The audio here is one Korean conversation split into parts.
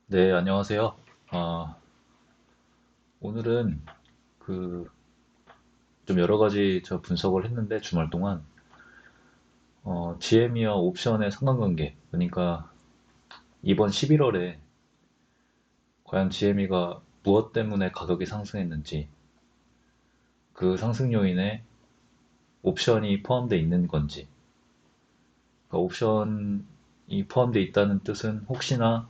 네, 안녕하세요. 아, 오늘은 그 좀 여러 가지 저 분석을 했는데 주말 동안 GME와 옵션의 상관관계, 그러니까 이번 11월에 과연 GME가 무엇 때문에 가격이 상승했는지, 그 상승 요인에 옵션이 포함되어 있는 건지, 그러니까 옵션이 포함되어 있다는 뜻은 혹시나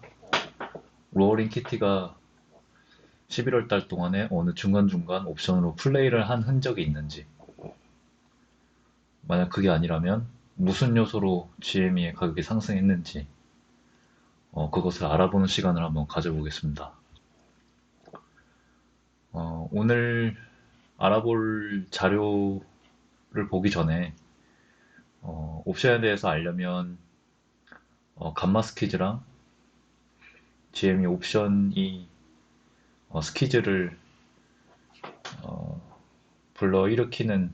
로어링 키티가 11월 달 동안에 어느 중간중간 옵션으로 플레이를 한 흔적이 있는지, 만약 그게 아니라면 무슨 요소로 GME의 가격이 상승했는지 그것을 알아보는 시간을 한번 가져보겠습니다. 오늘 알아볼 자료를 보기 전에 옵션에 대해서 알려면 감마 스키즈랑 GME 옵션이 스키즈를 불러일으키는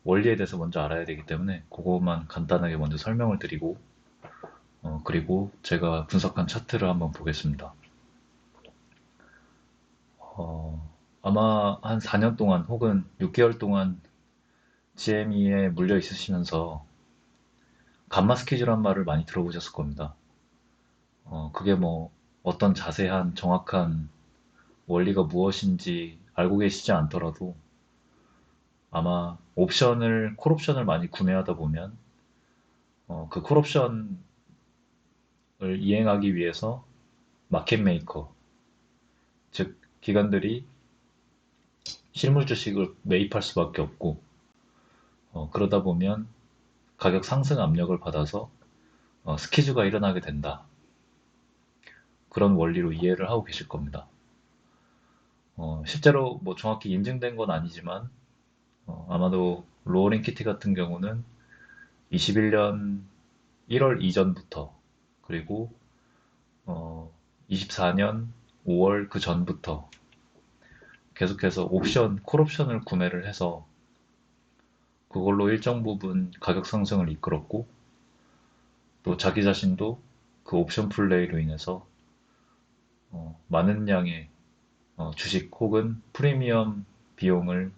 원리에 대해서 먼저 알아야 되기 때문에 그것만 간단하게 먼저 설명을 드리고 그리고 제가 분석한 차트를 한번 보겠습니다. 아마 한 4년 동안 혹은 6개월 동안 GME에 물려 있으시면서 감마 스케줄한 말을 많이 들어보셨을 겁니다. 그게 뭐 어떤 자세한 정확한 원리가 무엇인지 알고 계시지 않더라도 아마 콜옵션을 많이 구매하다 보면 그 콜옵션을 이행하기 위해서 마켓 메이커, 즉 기관들이 실물 주식을 매입할 수밖에 없고 그러다 보면 가격 상승 압력을 받아서 스키즈가 일어나게 된다. 그런 원리로 이해를 하고 계실 겁니다. 실제로 뭐 정확히 인증된 건 아니지만 아마도 로어링 키티 같은 경우는 21년 1월 이전부터 그리고 24년 5월 그 전부터 계속해서 콜옵션을 구매를 해서 그걸로 일정 부분 가격 상승을 이끌었고 또 자기 자신도 그 옵션 플레이로 인해서 많은 양의 주식 혹은 프리미엄 비용을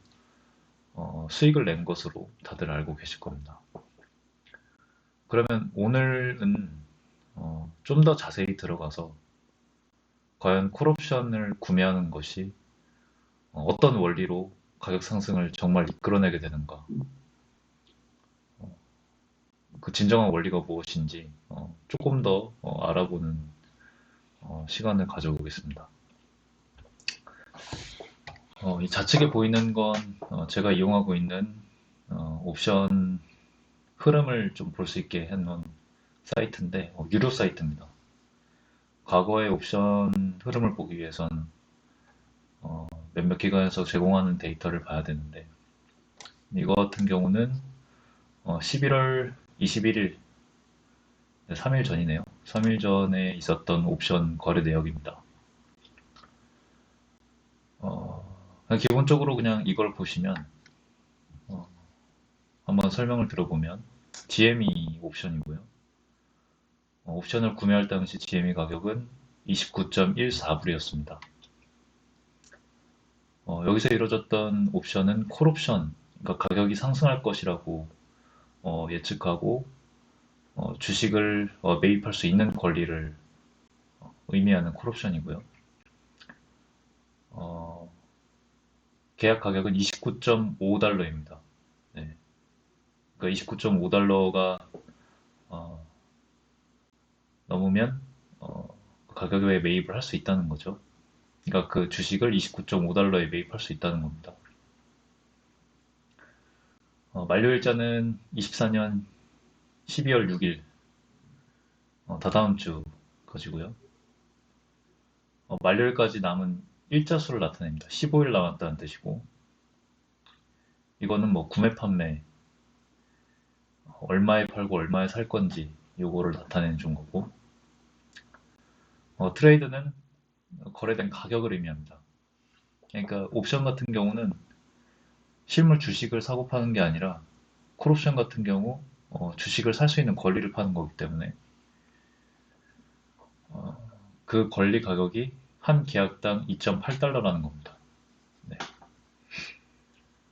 수익을 낸 것으로 다들 알고 계실 겁니다. 그러면 오늘은 좀 더 자세히 들어가서 과연 콜옵션을 구매하는 것이 어떤 원리로 가격 상승을 정말 이끌어내게 되는가, 그 진정한 원리가 무엇인지 조금 더 알아보는 시간을 가져보겠습니다. 이 좌측에 보이는 건 제가 이용하고 있는 옵션 흐름을 좀 볼 수 있게 해놓은 사이트인데 유료 사이트입니다. 과거의 옵션 흐름을 보기 위해선 몇몇 기관에서 제공하는 데이터를 봐야 되는데 이거 같은 경우는 11월 21일, 3일 전이네요. 3일 전에 있었던 옵션 거래 내역입니다. 기본적으로 그냥 이걸 보시면 어, 한번 설명을 들어보면 GME 옵션이고요. 옵션을 구매할 당시 GME 가격은 29.14불이었습니다. 여기서 이루어졌던 옵션은 콜옵션, 그러니까 가격이 상승할 것이라고 예측하고 주식을 매입할 수 있는 권리를 의미하는 콜옵션이고요. 계약 가격은 29.5달러입니다. 네. 그러니까 29.5달러가 넘으면 가격에 매입을 할 수 있다는 거죠. 그러니까 그 주식을 29.5달러에 매입할 수 있다는 겁니다. 만료일자는 24년 12월 6일, 다다음 주 것이고요. 만료일까지 남은 일자수를 나타냅니다. 15일 남았다는 뜻이고, 이거는 뭐 구매 판매, 얼마에 팔고 얼마에 살 건지 요거를 나타내는 준 거고, 트레이드는 거래된 가격을 의미합니다. 그러니까 옵션 같은 경우는 실물 주식을 사고 파는 게 아니라 콜옵션 같은 경우 주식을 살 수 있는 권리를 파는 거기 때문에 그 권리 가격이 한 계약당 2.8달러라는 겁니다. 네.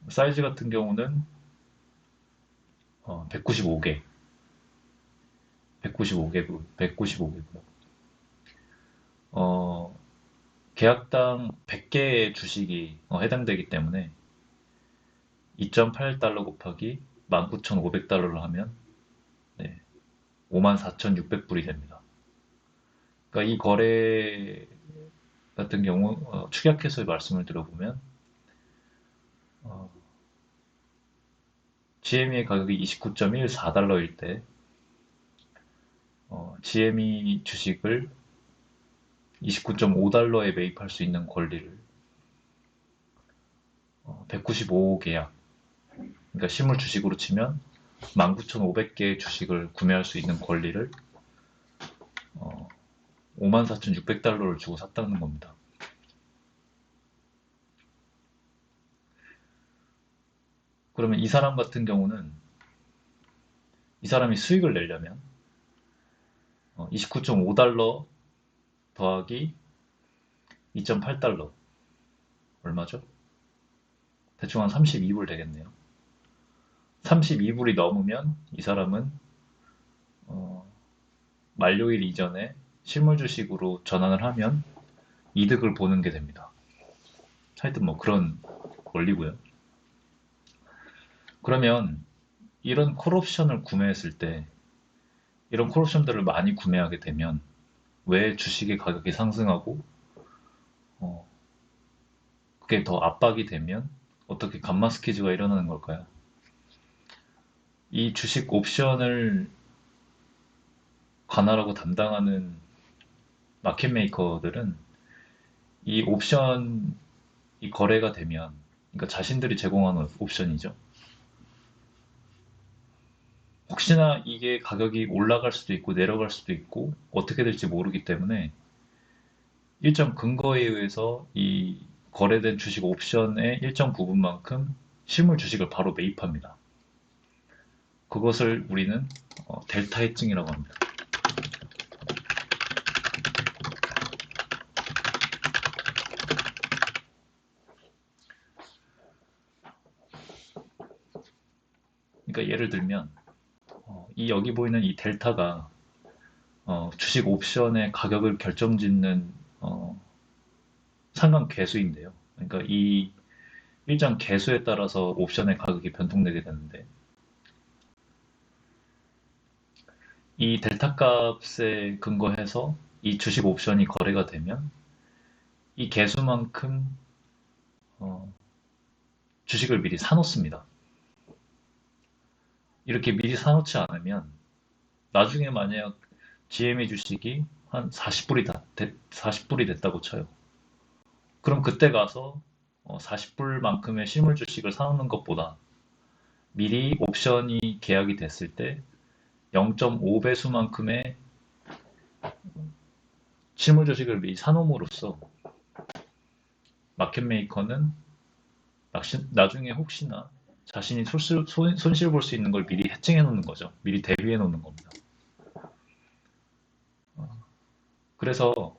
사이즈 같은 경우는 195개, 195개국. 계약당 100개의 주식이 해당되기 때문에 2.8달러 곱하기 19,500달러를 하면 네, 54,600불이 됩니다. 그러니까 이 거래 같은 경우 축약해서 말씀을 드려보면 GME의 가격이 29.14달러일 때 GME 주식을 29.5달러에 매입할 수 있는 권리를 195계약, 그러니까 실물 주식으로 치면 19,500개의 주식을 구매할 수 있는 권리를 54,600달러를 주고 샀다는 겁니다. 그러면 이 사람 같은 경우는 이 사람이 수익을 내려면 29.5달러 더하기 2.8달러 얼마죠? 대충 한 32불 되겠네요. 32불이 넘으면 이 사람은 만료일 이전에 실물 주식으로 전환을 하면 이득을 보는 게 됩니다. 하여튼 뭐 그런 원리고요. 그러면 이런 콜옵션을 구매했을 때 이런 콜옵션들을 많이 구매하게 되면 왜 주식의 가격이 상승하고 그게 더 압박이 되면 어떻게 감마 스퀴즈가 일어나는 걸까요? 이 주식 옵션을 관할하고 담당하는 마켓 메이커들은 이 옵션이 거래가 되면, 그러니까 자신들이 제공하는 옵션이죠. 혹시나 이게 가격이 올라갈 수도 있고 내려갈 수도 있고 어떻게 될지 모르기 때문에 일정 근거에 의해서 이 거래된 주식 옵션의 일정 부분만큼 실물 주식을 바로 매입합니다. 그것을 우리는 델타 해칭이라고 합니다. 그러니까 예를 들면 이 여기 보이는 이 델타가 주식 옵션의 가격을 결정짓는 상관 계수인데요. 그러니까 이 일정 계수에 따라서 옵션의 가격이 변동되게 되는데 이 델타 값에 근거해서 이 주식 옵션이 거래가 되면 이 계수만큼 주식을 미리 사놓습니다. 이렇게 미리 사놓지 않으면 나중에 만약 GME 주식이 한 40불이 됐다고 쳐요. 그럼 그때 가서 40불만큼의 실물 주식을 사놓는 것보다 미리 옵션이 계약이 됐을 때 0.5배수만큼의 실물 주식을 미리 사놓음으로써 마켓 메이커는 나중에 혹시나 자신이 손실 볼 수 있는 걸 미리 해칭해 놓는 거죠. 미리 대비해 놓는 겁니다. 그래서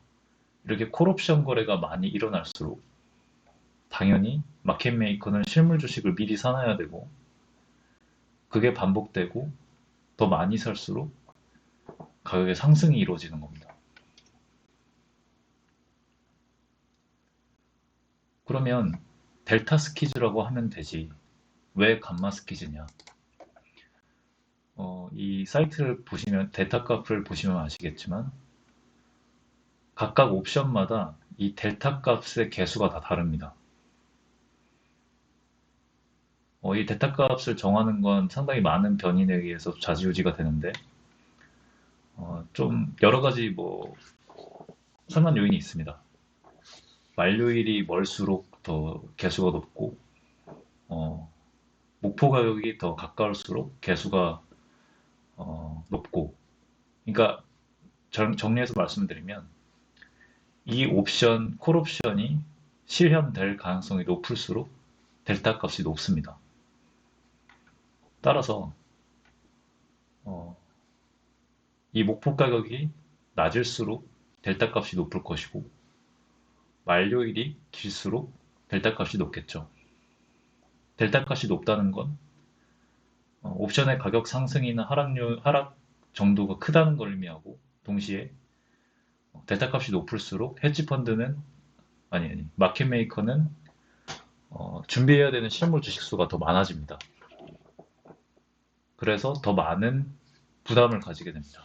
이렇게 콜옵션 거래가 많이 일어날수록 당연히 마켓 메이커는 실물 주식을 미리 사놔야 되고 그게 반복되고 더 많이 살수록 가격의 상승이 이루어지는 겁니다. 그러면 델타 스퀴즈라고 하면 되지 왜 감마 스퀴즈냐? 이 사이트를 보시면 델타 값을 보시면 아시겠지만 각각 옵션마다 이 델타 값의 개수가 다 다릅니다. 이 델타 값을 정하는 건 상당히 많은 변인에 의해서 좌지우지가 되는데 좀 여러 가지 뭐 상관 요인이 있습니다. 만료일이 멀수록 더 개수가 높고 목표 가격이 더 가까울수록 개수가 높고 그러니까 정리해서 말씀드리면 이 콜 옵션이 실현될 가능성이 높을수록 델타 값이 높습니다. 따라서 이 목표 가격이 낮을수록 델타 값이 높을 것이고, 만료일이 길수록 델타 값이 높겠죠. 델타 값이 높다는 건 옵션의 가격 상승이나 하락 정도가 크다는 걸 의미하고, 동시에 델타 값이 높을수록 헤지 펀드는, 아니, 마켓 메이커는 준비해야 되는 실물 주식 수가 더 많아집니다. 그래서 더 많은 부담을 가지게 됩니다.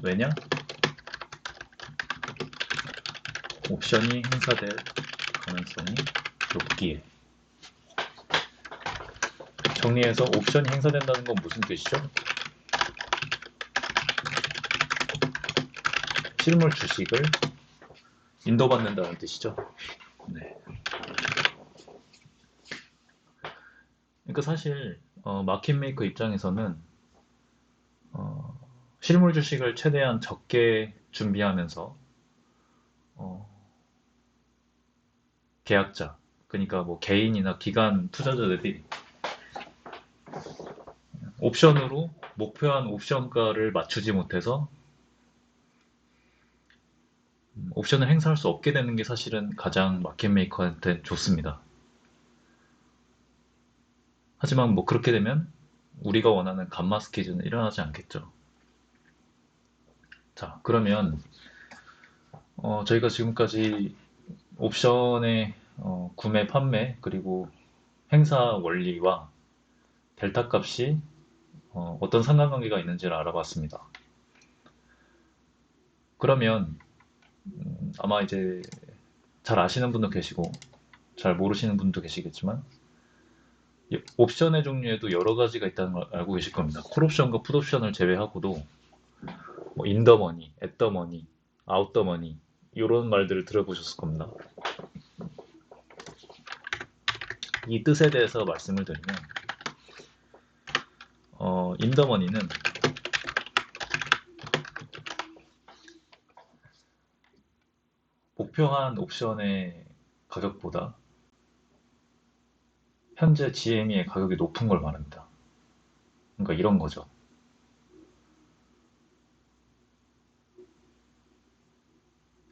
왜냐? 옵션이 행사될 가능성이 높기에. 정리해서 옵션이 행사된다는 건 무슨 뜻이죠? 실물 주식을 인도받는다는 뜻이죠. 네. 그러니까 사실 마켓 메이커 입장에서는 실물 주식을 최대한 적게 준비하면서 계약자, 그러니까 뭐 개인이나 기관 투자자들이 옵션으로 목표한 옵션가를 맞추지 못해서 옵션을 행사할 수 없게 되는 게 사실은 가장 마켓 메이커한테 좋습니다. 하지만 뭐 그렇게 되면 우리가 원하는 감마 스케줄은 일어나지 않겠죠. 자, 그러면 저희가 지금까지 옵션의 구매, 판매, 그리고 행사 원리와 델타 값이 어떤 상관관계가 있는지를 알아봤습니다. 그러면 아마 이제 잘 아시는 분도 계시고 잘 모르시는 분도 계시겠지만 옵션의 종류에도 여러 가지가 있다는 걸 알고 계실 겁니다. 콜옵션과 풋옵션을 제외하고도 뭐 인더머니, 앳더머니, 아웃더머니 이런 말들을 들어보셨을 겁니다. 이 뜻에 대해서 말씀을 드리면 인더머니는 목표한 옵션의 가격보다 현재 GME의 가격이 높은 걸 말합니다. 그러니까 이런 거죠.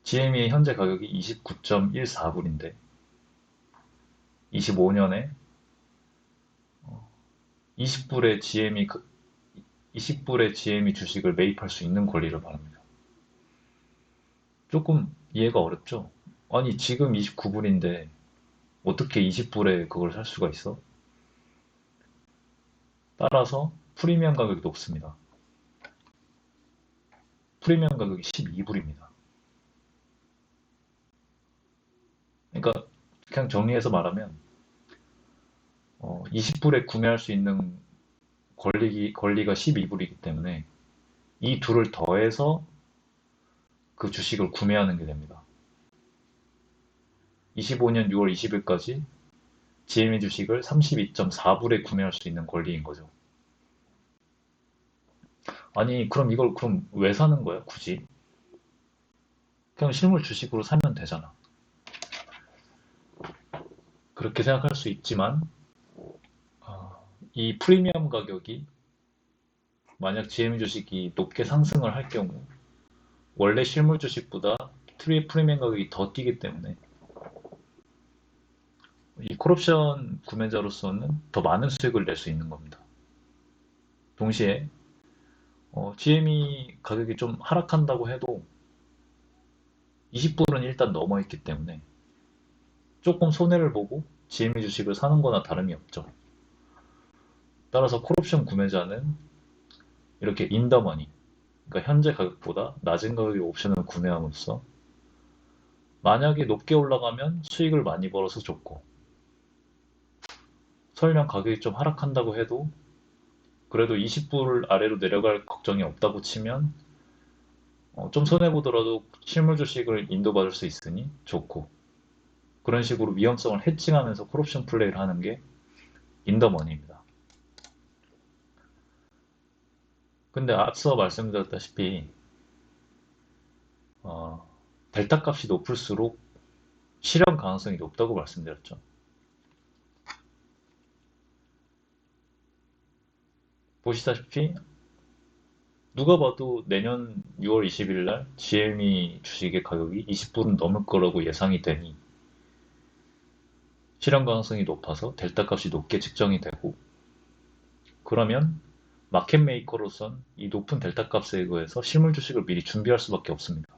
GME의 현재 가격이 29.14불인데 25년에 20불의 GME 주식을 매입할 수 있는 권리를 말합니다. 조금 이해가 어렵죠? 아니, 지금 29불인데 어떻게 20불에 그걸 살 수가 있어? 따라서 프리미엄 가격이 높습니다. 프리미엄 가격이 12불입니다. 그러니까 그냥 정리해서 말하면 20불에 구매할 수 있는 권리가 12불이기 때문에 이 둘을 더해서 그 주식을 구매하는 게 됩니다. 25년 6월 20일까지 GME 주식을 32.4불에 구매할 수 있는 권리인 거죠. 아니, 그럼 이걸 그럼 왜 사는 거야, 굳이? 그냥 실물 주식으로 사면 되잖아. 그렇게 생각할 수 있지만, 이 프리미엄 가격이 만약 GME 주식이 높게 상승을 할 경우, 원래 실물 주식보다 프리미엄 가격이 더 뛰기 때문에, 이 콜옵션 구매자로서는 더 많은 수익을 낼 수 있는 겁니다. 동시에 GME 가격이 좀 하락한다고 해도 20불은 일단 넘어 있기 때문에 조금 손해를 보고 GME 주식을 사는 거나 다름이 없죠. 따라서 콜옵션 구매자는 이렇게 인더머니, 그러니까 현재 가격보다 낮은 가격의 옵션을 구매함으로써 만약에 높게 올라가면 수익을 많이 벌어서 좋고, 설령 가격이 좀 하락한다고 해도 그래도 20불 아래로 내려갈 걱정이 없다고 치면 좀 손해보더라도 실물 주식을 인도받을 수 있으니 좋고, 그런 식으로 위험성을 해칭하면서 콜옵션 플레이를 하는 게 인더머니입니다. 근데 앞서 말씀드렸다시피 델타 값이 높을수록 실현 가능성이 높다고 말씀드렸죠. 보시다시피 누가 봐도 내년 6월 20일 날 GME 주식의 가격이 20불은 넘을 거라고 예상이 되니 실현 가능성이 높아서 델타 값이 높게 측정이 되고, 그러면 마켓 메이커로선 이 높은 델타 값에 의해서 실물 주식을 미리 준비할 수밖에 없습니다.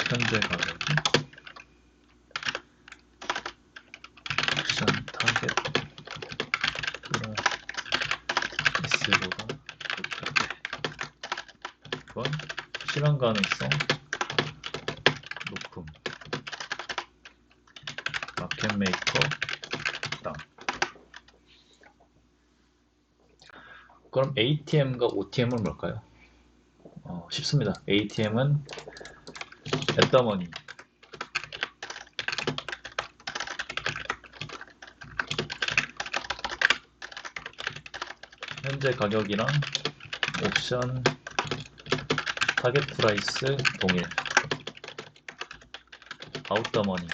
현재 가격이 옵션 타겟 S보다 높을 때, 그건 실현 가능성 높음 마켓 메이커 땅. 그럼 ATM과 OTM은 뭘까요? 쉽습니다. ATM은 앳더머니, 현재 가격이랑 옵션 타겟 프라이스 동일. 아웃더머니,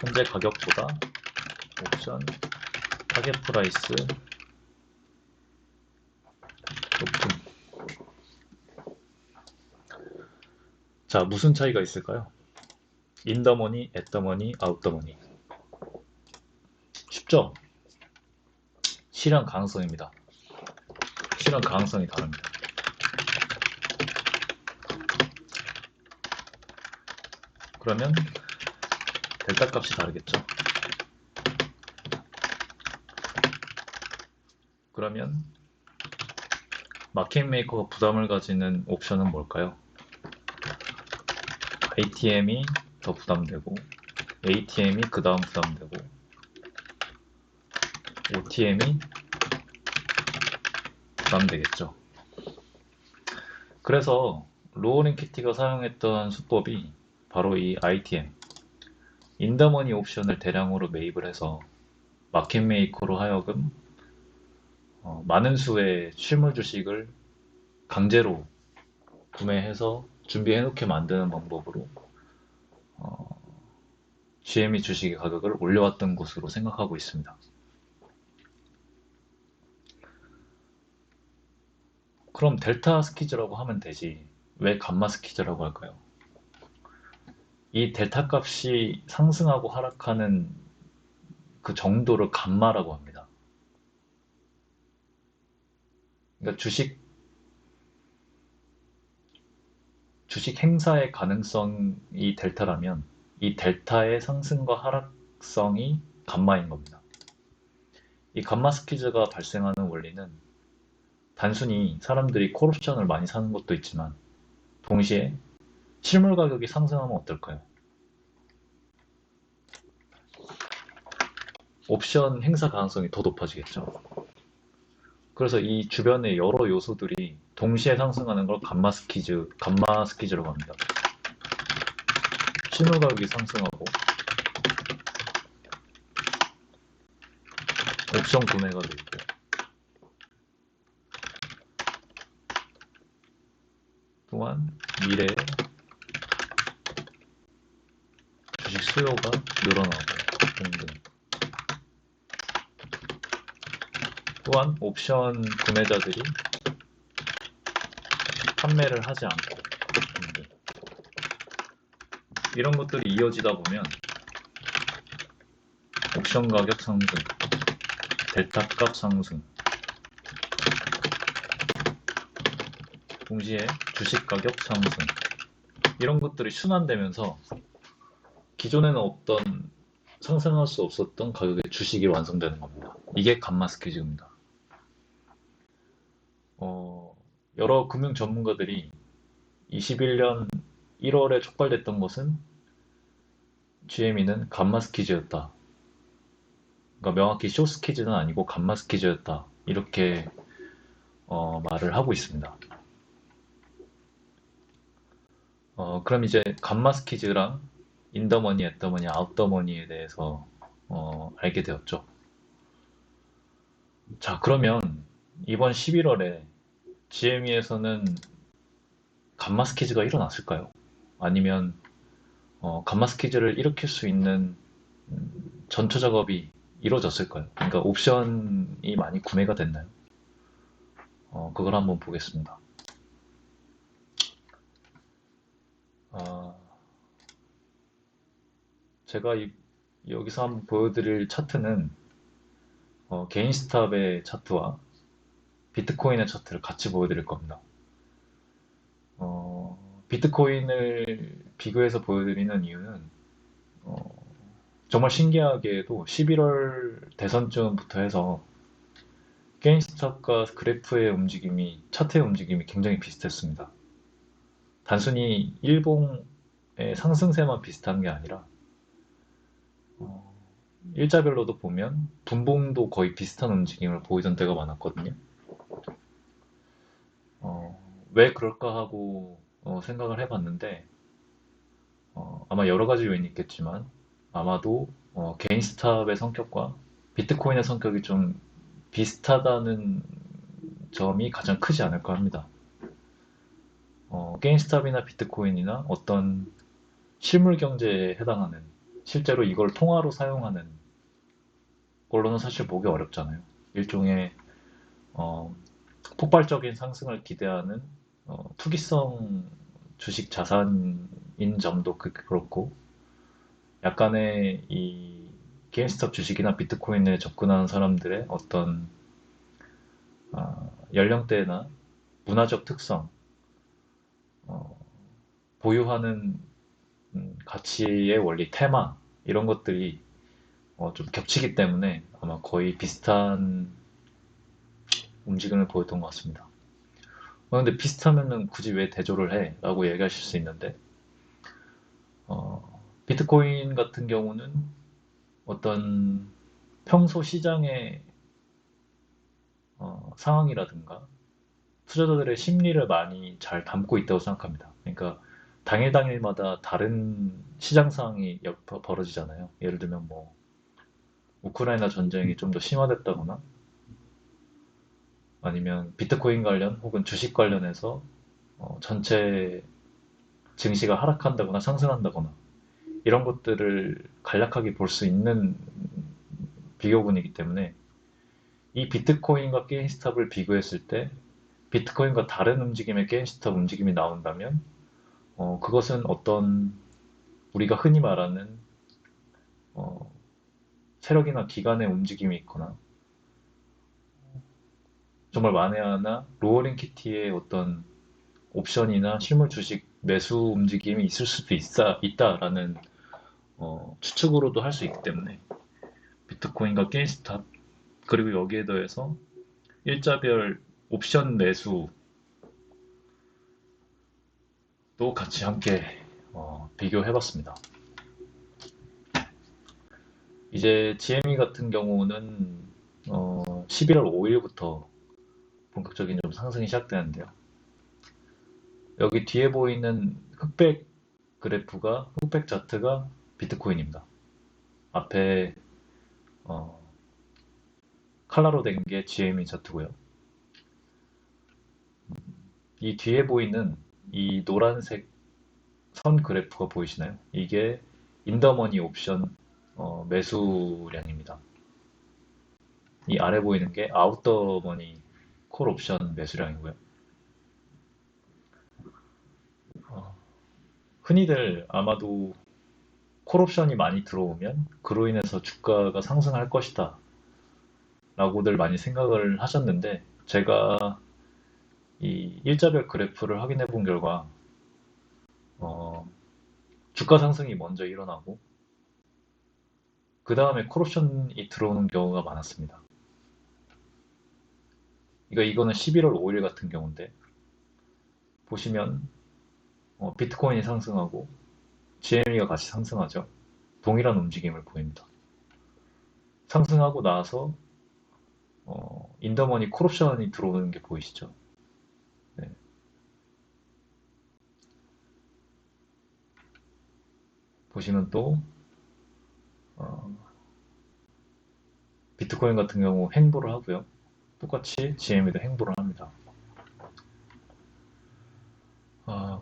현재 가격보다 옵션 타겟 프라이스 높음. 자, 무슨 차이가 있을까요? 인더머니, 앳더머니, 아웃더머니. 쉽죠? 실현 가능성입니다. 실현 가능성이 다릅니다. 그러면 델타 값이 다르겠죠? 그러면 마켓 메이커가 부담을 가지는 옵션은 뭘까요? ATM이 더 부담되고, ATM이 그 다음 부담되고, OTM이 부담되겠죠. 그래서 로어링 키티가 사용했던 수법이 바로 이 ITM, 인더머니 옵션을 대량으로 매입을 해서 마켓 메이커로 하여금 많은 수의 실물 주식을 강제로 구매해서 준비해 놓게 만드는 방법으로 GME 주식의 가격을 올려왔던 것으로 생각하고 있습니다. 그럼 델타 스퀴즈라고 하면 되지, 왜 감마 스퀴즈라고 할까요? 이 델타 값이 상승하고 하락하는 그 정도를 감마라고 합니다. 그러니까 주식 행사의 가능성이 델타라면 이 델타의 상승과 하락성이 감마인 겁니다. 이 감마 스퀴즈가 발생하는 원리는 단순히 사람들이 콜옵션을 많이 사는 것도 있지만 동시에 실물 가격이 상승하면 어떨까요? 옵션 행사 가능성이 더 높아지겠죠. 그래서 이 주변의 여러 요소들이 동시에 상승하는 걸 감마 스퀴즈라고 합니다. 실물 가격이 상승하고 옵션 구매가 되고 또한 미래에 주식 수요가 늘어나고 등등. 또한 옵션 구매자들이 판매를 하지 않고 등등. 이런 것들이 이어지다 보면 옵션 가격 상승, 델타 값 상승, 동시에 주식 가격 상승, 이런 것들이 순환되면서 기존에는 없던, 상승할 수 없었던 가격의 주식이 완성되는 겁니다. 이게 감마 스퀴즈입니다. 여러 금융 전문가들이 21년 1월에 촉발됐던 것은 GME는 감마 스퀴즈였다. 그러니까 명확히 쇼 스퀴즈는 아니고 감마 스퀴즈였다. 이렇게 말을 하고 있습니다. 그럼 이제 감마 스퀴즈랑 인더머니, 앳더머니, 아웃더머니에 대해서 알게 되었죠. 자, 그러면 이번 11월에 GME에서는 감마 스퀴즈가 일어났을까요? 아니면 감마 스퀴즈를 일으킬 수 있는 전투 작업이 이루어졌을까요? 그러니까 옵션이 많이 구매가 됐나요? 그걸 한번 보겠습니다. 아, 제가 여기서 한번 보여드릴 차트는 개인스탑의 차트와 비트코인의 차트를 같이 보여드릴 겁니다. 비트코인을 비교해서 보여드리는 이유는 어, 정말 신기하게도 11월 대선쯤부터 해서 게임스탑과 그래프의 움직임이, 차트의 움직임이 굉장히 비슷했습니다. 단순히 일봉의 상승세만 비슷한 게 아니라 어, 일자별로도 보면 분봉도 거의 비슷한 움직임을 보이던 때가 많았거든요. 왜 그럴까 하고 생각을 해봤는데 아마 여러 가지 요인이 있겠지만 아마도 개인스탑의 성격과 비트코인의 성격이 좀 비슷하다는 점이 가장 크지 않을까 합니다. 게임스탑이나 비트코인이나 어떤 실물 경제에 해당하는 실제로 이걸 통화로 사용하는 걸로는 사실 보기 어렵잖아요. 일종의 어, 폭발적인 상승을 기대하는 투기성 주식 자산인 점도 그렇고 약간의 이 게임스탑 주식이나 비트코인에 접근하는 사람들의 어떤 연령대나 문화적 특성, 어, 보유하는 가치의 원리, 테마 이런 것들이 좀 겹치기 때문에 아마 거의 비슷한 움직임을 보였던 것 같습니다. 근데 비슷하면은 굳이 왜 대조를 해? 라고 얘기하실 수 있는데 비트코인 같은 경우는 어떤 평소 시장의 상황이라든가 투자자들의 심리를 많이 잘 담고 있다고 생각합니다. 그러니까 당일 당일마다 다른 시장 상황이 벌어지잖아요. 예를 들면 뭐 우크라이나 전쟁이 좀 더 심화됐다거나 아니면 비트코인 관련 혹은 주식 관련해서 전체 증시가 하락한다거나 상승한다거나 이런 것들을 간략하게 볼 수 있는 비교군이기 때문에 이 비트코인과 게임스탑을 비교했을 때 비트코인과 다른 움직임의 게임스탑 움직임이 나온다면 그것은 어떤 우리가 흔히 말하는 어, 세력이나 기관의 움직임이 있거나 정말 만에 하나 로어링 키티의 어떤 옵션이나 실물 주식 매수 움직임이 있을 수도 있다라는 추측으로도 할 수 있기 때문에 비트코인과 게임스탑 그리고 여기에 더해서 일자별 옵션 매수도 같이 함께 비교해봤습니다. 이제 GME 같은 경우는 11월 5일부터 본격적인 좀 상승이 시작되는데요. 여기 뒤에 보이는 흑백 그래프가 흑백 차트가 비트코인입니다. 앞에 어, 칼라로 된 게 GME 차트고요. 이 뒤에 보이는 이 노란색 선 그래프가 보이시나요? 이게 인더머니 옵션 매수량입니다. 이 아래 보이는 게 아웃더머니 콜 옵션 매수량이고요. 어, 흔히들 아마도 콜옵션이 많이 들어오면 그로 인해서 주가가 상승할 것이다 라고들 많이 생각을 하셨는데 제가 이 일자별 그래프를 확인해 본 결과 어, 주가 상승이 먼저 일어나고 그 다음에 콜옵션이 들어오는 경우가 많았습니다. 그러니까 이거는 11월 5일 같은 경우인데 보시면 비트코인이 상승하고 GME가 같이 상승하죠. 동일한 움직임을 보입니다. 상승하고 나서 인더머니 콜옵션이 들어오는 게 보이시죠? 네. 보시면 또 어, 비트코인 같은 경우 횡보를 하고요. 똑같이 GME도 횡보를 합니다.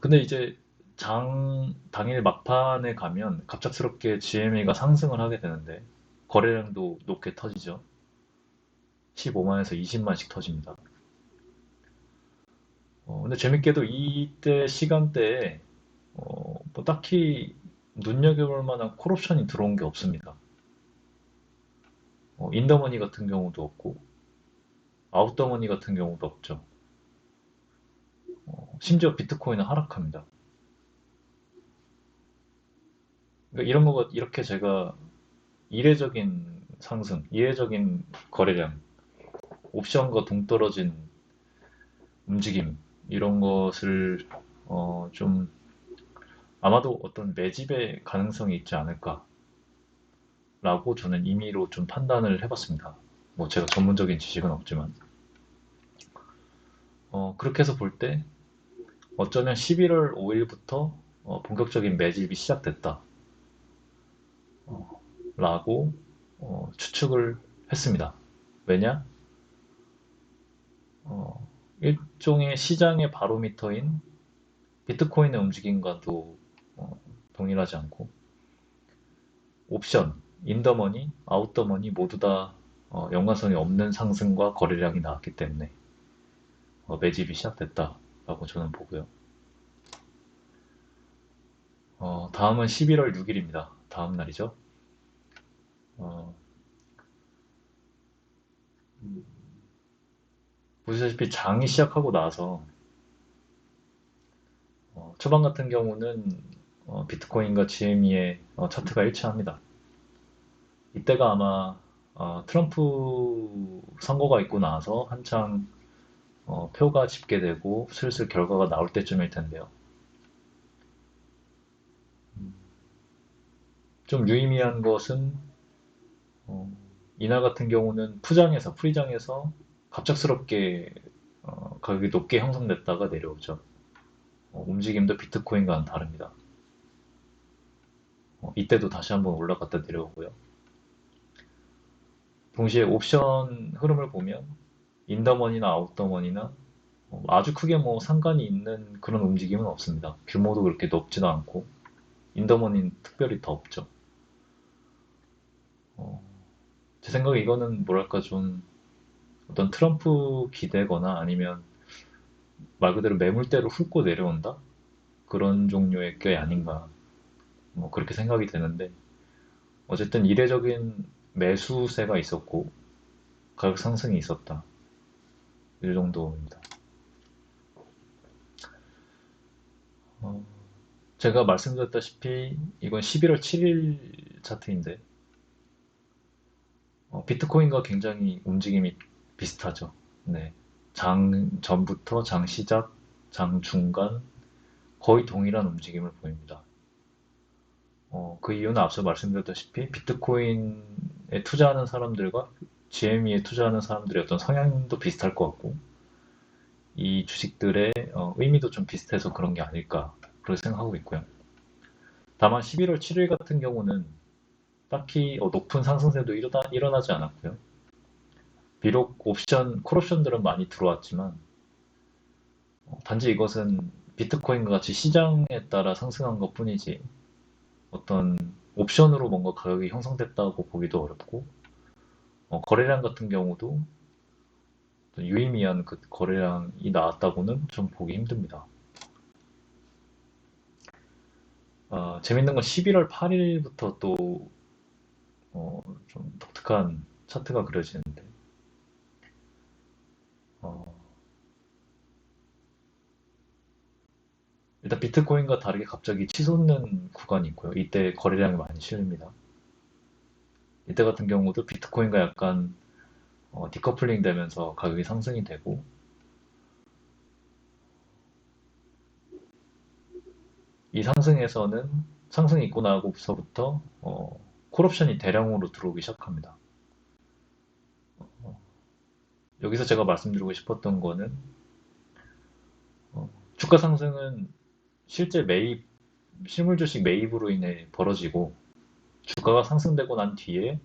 근데 이제 당일 막판에 가면 갑작스럽게 GME가 상승을 하게 되는데 거래량도 높게 터지죠. 15만에서 20만씩 터집니다. 근데 재밌게도 이때 시간대에 뭐 딱히 눈여겨볼 만한 콜옵션이 들어온 게 없습니다. 인더머니 같은 경우도 없고 아웃더머니 같은 경우도 없죠. 심지어 비트코인은 하락합니다. 그러니까 이런 거가 이렇게 제가 이례적인 상승, 이례적인 거래량, 옵션과 동떨어진 움직임 이런 것을 좀 아마도 어떤 매집의 가능성이 있지 않을까라고 저는 임의로 좀 판단을 해봤습니다. 뭐 제가 전문적인 지식은 없지만 그렇게 해서 볼 때 어쩌면 11월 5일부터 본격적인 매집이 시작됐다 라고 추측을 했습니다. 왜냐? 어, 일종의 시장의 바로미터인 비트코인의 움직임과도 동일하지 않고 옵션, 인더머니, 아웃더머니 모두 다 연관성이 없는 상승과 거래량이 나왔기 때문에 매집이 시작됐다라고 저는 보고요. 다음은 11월 6일입니다. 다음 날이죠. 어, 보시다시피 장이 시작하고 나서 초반 같은 경우는 비트코인과 GME의 차트가 일치합니다. 이때가 아마 트럼프 선거가 있고 나서 한창 표가 집계되고 슬슬 결과가 나올 때쯤일 텐데요. 좀 유의미한 것은 어, 이날 같은 경우는 프리장에서 갑작스럽게 가격이 높게 형성됐다가 내려오죠. 움직임도 비트코인과는 다릅니다. 이때도 다시 한번 올라갔다 내려오고요. 동시에 옵션 흐름을 보면 인더머니나 아웃더머니나 아주 크게 뭐 상관이 있는 그런 움직임은 없습니다. 규모도 그렇게 높지도 않고 인더머니는 특별히 더 없죠. 어, 제 생각에 이거는 뭐랄까 좀 어떤 트럼프 기대거나 아니면 말 그대로 매물대로 훑고 내려온다? 그런 종류의 게 아닌가 뭐 그렇게 생각이 되는데 어쨌든 이례적인 매수세가 있었고 가격 상승이 있었다. 이 정도입니다. 어, 제가 말씀드렸다시피 이건 11월 7일 차트인데 비트코인과 굉장히 움직임이 비슷하죠. 네. 장 전부터 장 시작, 장 중간 거의 동일한 움직임을 보입니다. 그 이유는 앞서 말씀드렸다시피 비트코인에 투자하는 사람들과 GME에 투자하는 사람들의 어떤 성향도 비슷할 것 같고 이 주식들의 의미도 좀 비슷해서 그런 게 아닐까 그렇게 생각하고 있고요. 다만 11월 7일 같은 경우는 딱히 높은 상승세도 일어나지 않았고요. 비록 콜옵션들은 많이 들어왔지만 단지 이것은 비트코인과 같이 시장에 따라 상승한 것뿐이지 어떤 옵션으로 뭔가 가격이 형성됐다고 보기도 어렵고 거래량 같은 경우도 유의미한 그 거래량이 나왔다고는 좀 보기 힘듭니다. 재밌는 건 11월 8일부터 또 좀 독특한 차트가 그려지는데 어, 일단 비트코인과 다르게 갑자기 치솟는 구간이 있고요. 이때 거래량이 많이 실립니다. 이때 같은 경우도 비트코인과 약간 디커플링 되면서 가격이 상승이 되고 이 상승에서는 상승이 있고 나고서부터 콜옵션이 대량으로 들어오기 시작합니다. 여기서 제가 말씀드리고 싶었던 거는 주가 상승은 실제 실물 주식 매입으로 인해 벌어지고 주가가 상승되고 난 뒤에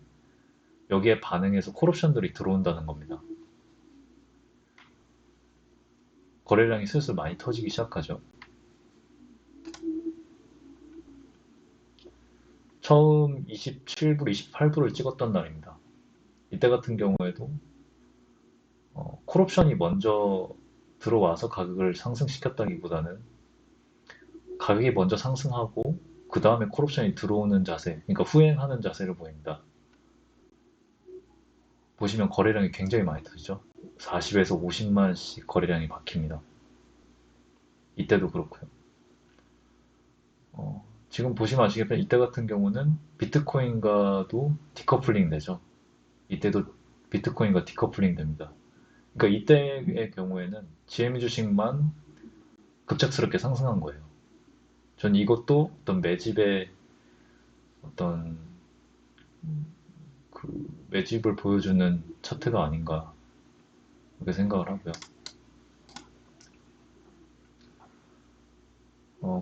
여기에 반응해서 콜옵션들이 들어온다는 겁니다. 거래량이 슬슬 많이 터지기 시작하죠. 처음 27불, 28불을 찍었던 날입니다. 이때 같은 경우에도 콜옵션이 먼저 들어와서 가격을 상승시켰다기보다는 가격이 먼저 상승하고 그 다음에 콜옵션이 들어오는 자세, 그러니까 후행하는 자세를 보입니다. 보시면 거래량이 굉장히 많이 터지죠. 40에서 50만씩 거래량이 박힙니다. 이때도 그렇고요. 지금 보시면 아시겠지만 이때 같은 경우는 비트코인과도 디커플링 되죠. 이때도 비트코인과 디커플링 됩니다. 그러니까 이때의 경우에는 GM 주식만 급작스럽게 상승한 거예요. 전 이것도 어떤 매집의 어떤 그 매집을 보여주는 차트가 아닌가 그렇게 생각을 하고요.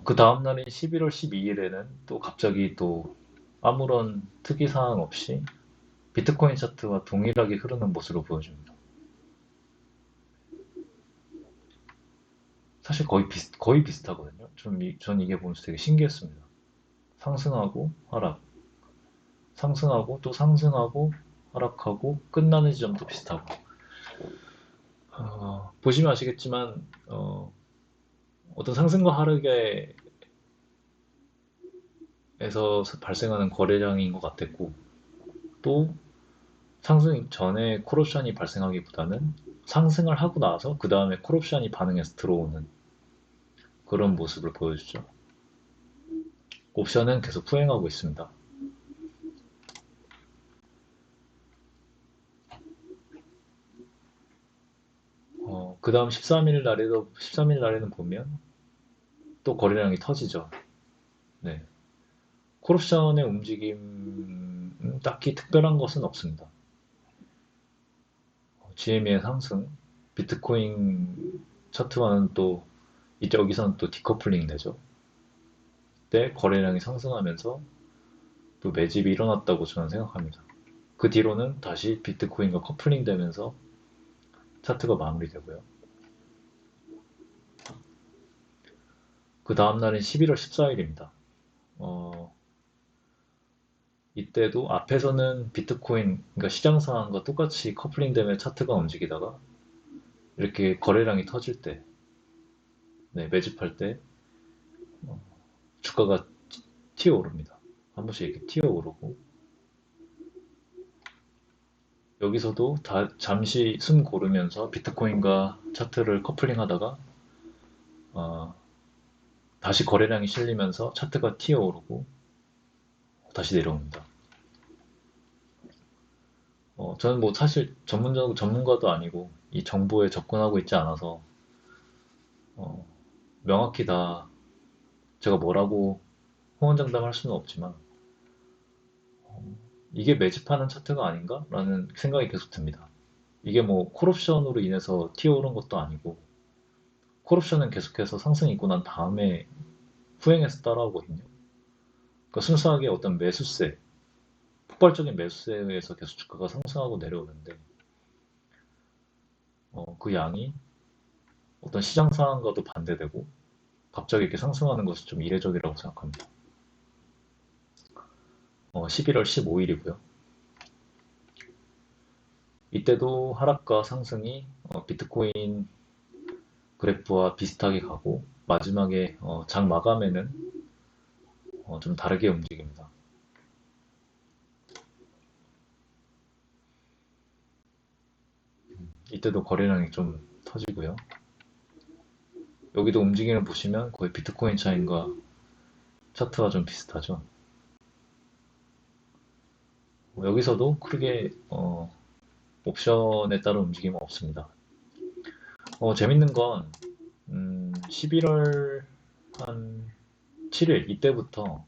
그 다음날인 11월 12일에는 또 갑자기 또 아무런 특이사항 없이 비트코인 차트와 동일하게 흐르는 모습을 보여줍니다. 사실 거의 비슷하거든요. 전 이게 보면서 되게 신기했습니다. 상승하고 하락, 상승하고 또 상승하고 하락하고 끝나는 지점도 비슷하고. 보시면 아시겠지만 어떤 상승과 하락에서 발생하는 거래량인 것 같았고 또 상승 전에 콜옵션이 발생하기보다는 상승을 하고 나서 그 다음에 콜옵션이 반응해서 들어오는 그런 모습을 보여주죠. 옵션은 계속 후행하고 있습니다. 그 다음 13일 날에는 보면 또 거래량이 터지죠. 네. 콜옵션의 움직임, 딱히 특별한 것은 없습니다. GM의 상승, 비트코인 차트와는 또, 이제 여기서는 또 디커플링 되죠. 때 거래량이 상승하면서 또 매집이 일어났다고 저는 생각합니다. 그 뒤로는 다시 비트코인과 커플링 되면서 차트가 마무리되고요. 그 다음날은 11월 14일입니다. 이때도 앞에서는 비트코인, 그러니까 시장 상황과 똑같이 커플링 되면 차트가 움직이다가 이렇게 거래량이 터질 때, 네, 매집할 때 주가가 튀어오릅니다. 한 번씩 이렇게 튀어오르고 여기서도 잠시 숨 고르면서 비트코인과 차트를 커플링 하다가 어, 다시 거래량이 실리면서 차트가 튀어오르고 다시 내려옵니다. 저는 뭐 사실 전문가도 아니고 이 정보에 접근하고 있지 않아서 어, 명확히 다 제가 뭐라고 호언장담할 수는 없지만 이게 매집하는 차트가 아닌가? 라는 생각이 계속 듭니다. 이게 뭐 콜옵션으로 인해서 튀어오른 것도 아니고 콜옵션은 계속해서 상승이 있고 난 다음에 후행해서 따라오거든요. 그러니까 순수하게 어떤 매수세, 폭발적인 매수세에 의해서 계속 주가가 상승하고 내려오는데 그 양이 어떤 시장 상황과도 반대되고 갑자기 이렇게 상승하는 것이 좀 이례적이라고 생각합니다. 11월 15일이고요. 이때도 하락과 상승이 비트코인 그래프와 비슷하게 가고 마지막에 장 마감에는 좀 다르게 움직입니다. 이때도 거래량이 좀 터지고요. 여기도 움직임을 보시면 거의 비트코인 차인과 차트와 좀 비슷하죠. 여기서도 크게 옵션에 따른 움직임은 없습니다. 재밌는 건 11월 한 7일 이때부터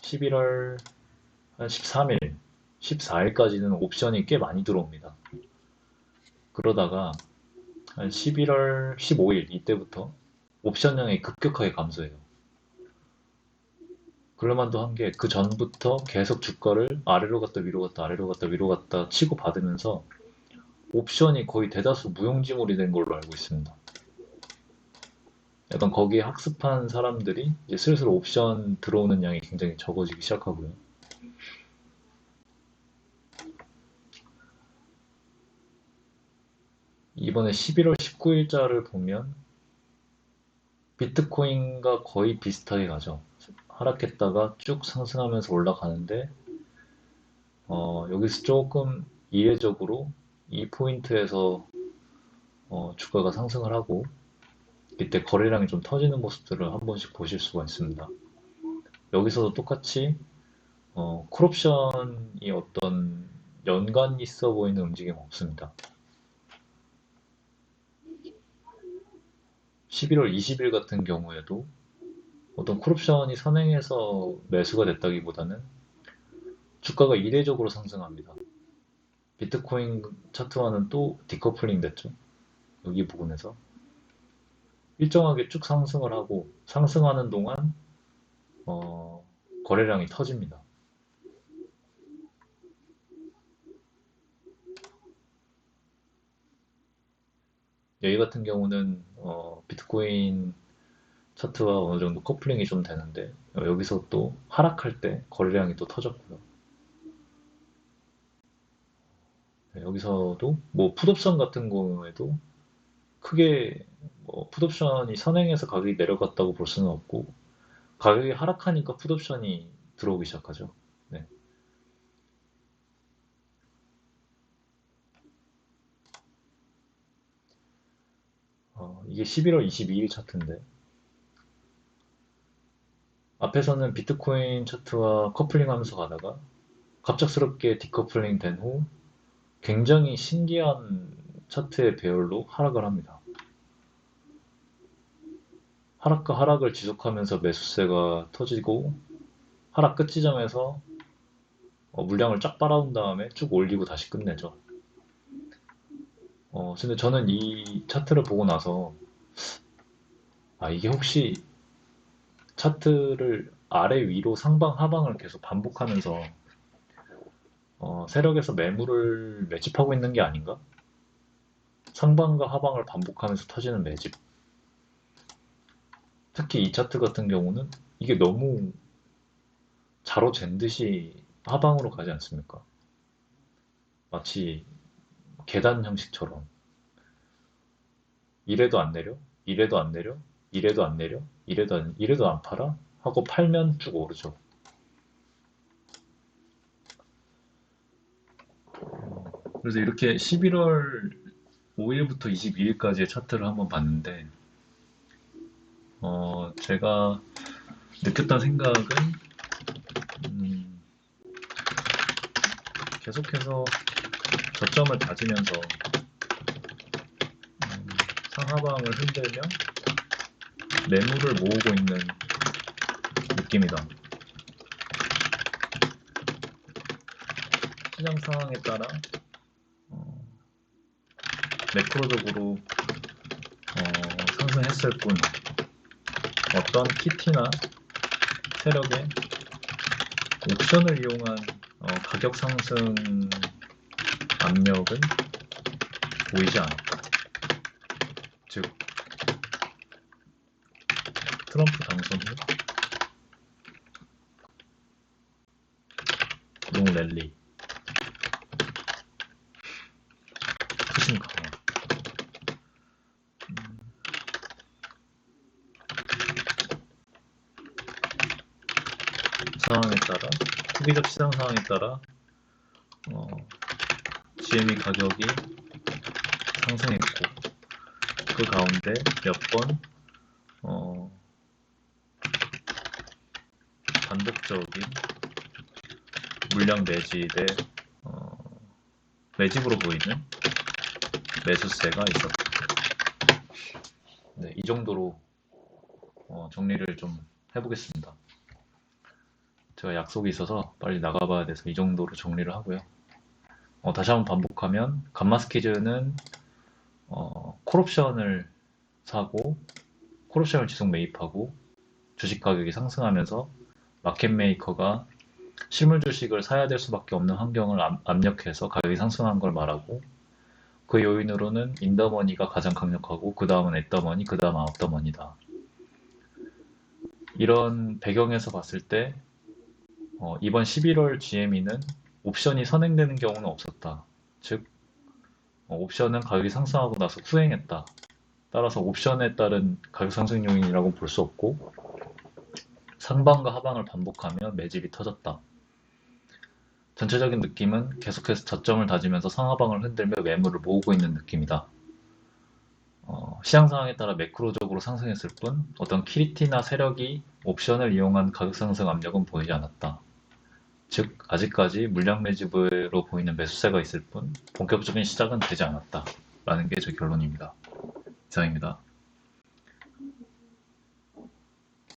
11월 한 13일, 14일까지는 옵션이 꽤 많이 들어옵니다. 그러다가 한 11월 15일 이때부터 옵션량이 급격하게 감소해요. 그럴만도 한 게 그 전부터 계속 주가를 아래로 갔다 위로 갔다 아래로 갔다 위로 갔다 치고 받으면서 옵션이 거의 대다수 무용지물이 된 걸로 알고 있습니다. 약간 거기에 학습한 사람들이 이제 슬슬 옵션 들어오는 양이 굉장히 적어지기 시작하고요. 이번에 11월 19일자를 보면 비트코인과 거의 비슷하게 가죠. 하락했다가 쭉 상승하면서 올라가는데 여기서 조금 이례적으로 이 포인트에서 주가가 상승을 하고 이때 거래량이 좀 터지는 모습들을 한 번씩 보실 수가 있습니다. 여기서도 똑같이 콜옵션이 어떤 연관 있어 보이는 움직임 없습니다. 11월 20일 같은 경우에도 어떤 콜옵션이 선행해서 매수가 됐다기보다는 주가가 이례적으로 상승합니다. 비트코인 차트와는 또 디커플링 됐죠. 여기 부분에서 일정하게 쭉 상승을 하고 상승하는 동안 거래량이 터집니다. 여기 같은 경우는 비트코인 차트와 어느 정도 커플링이 좀 되는데 여기서 또 하락할 때 거래량이 또 터졌고요. 네, 여기서도 뭐 풋옵션 같은 경우에도 크게 뭐 풋옵션이 선행해서 가격이 내려갔다고 볼 수는 없고 가격이 하락하니까 풋옵션이 들어오기 시작하죠. 네. 이게 11월 22일 차트인데 앞에서는 비트코인 차트와 커플링 하면서 가다가 갑작스럽게 디커플링 된 후 굉장히 신기한 차트의 배열로 하락을 합니다. 하락과 하락을 지속하면서 매수세가 터지고 하락 끝 지점에서 물량을 쫙 빨아온 다음에 쭉 올리고 다시 끝내죠. 근데 저는 이 차트를 보고 나서 이게 혹시 차트를 아래 위로 상방 하방을 계속 반복하면서 세력에서 매물을 매집하고 있는 게 아닌가? 상방과 하방을 반복하면서 터지는 매집. 특히 이 차트 같은 경우는 이게 너무 자로 잰 듯이 하방으로 가지 않습니까? 마치 계단 형식처럼 이래도 안 내려, 이래도 안 내려, 이래도 안 내려, 이래도 안 팔아 하고 팔면 쭉 오르죠. 그래서 이렇게 11월 5일부터 22일까지의 차트를 한번 봤는데 제가 느꼈던 생각은 음, 계속해서 저점을 다지면서 상하방을 흔들며 매물을 모으고 있는 느낌이다. 시장 상황에 따라 매크로적으로 상승했을 뿐 어떤 키티나 세력의 옵션을 이용한 가격 상승 압력은 보이지 않았다. 즉 트럼프 당선 후 롱랠리 투심 강화 상황에 따라 투기적 시장 상황에 따라 GME 가격이 상승했고 그 가운데 몇 번 반복적인 물량 매집에 매집으로 보이는 매수세가 있었다. 네, 이 정도로 정리를 좀 해보겠습니다. 제가 약속이 있어서 빨리 나가봐야 돼서 이 정도로 정리를 하고요. 다시 한번 반복하면 감마스키즈는 콜옵션을 사고 콜옵션을 지속 매입하고 주식 가격이 상승하면서 마켓 메이커가 실물 주식을 사야 될 수밖에 없는 환경을 압력해서 가격이 상승한 걸 말하고 그 요인으로는 인더머니가 가장 강력하고 그 다음은 앳더머니, 그 다음 아웃더머니다. 이런 배경에서 봤을 때 이번 11월 GME는 옵션이 선행되는 경우는 없었다. 즉, 옵션은 가격이 상승하고 나서 후행했다. 따라서 옵션에 따른 가격 상승 요인이라고 볼 수 없고 상방과 하방을 반복하며 매집이 터졌다. 전체적인 느낌은 계속해서 저점을 다지면서 상하방을 흔들며 매물을 모으고 있는 느낌이다. 시장 상황에 따라 매크로적으로 상승했을 뿐 어떤 키리티나 세력이 옵션을 이용한 가격 상승 압력은 보이지 않았다. 즉, 아직까지 물량 매집으로 보이는 매수세가 있을 뿐 본격적인 시작은 되지 않았다. 라는 게 제 결론입니다. 이상입니다.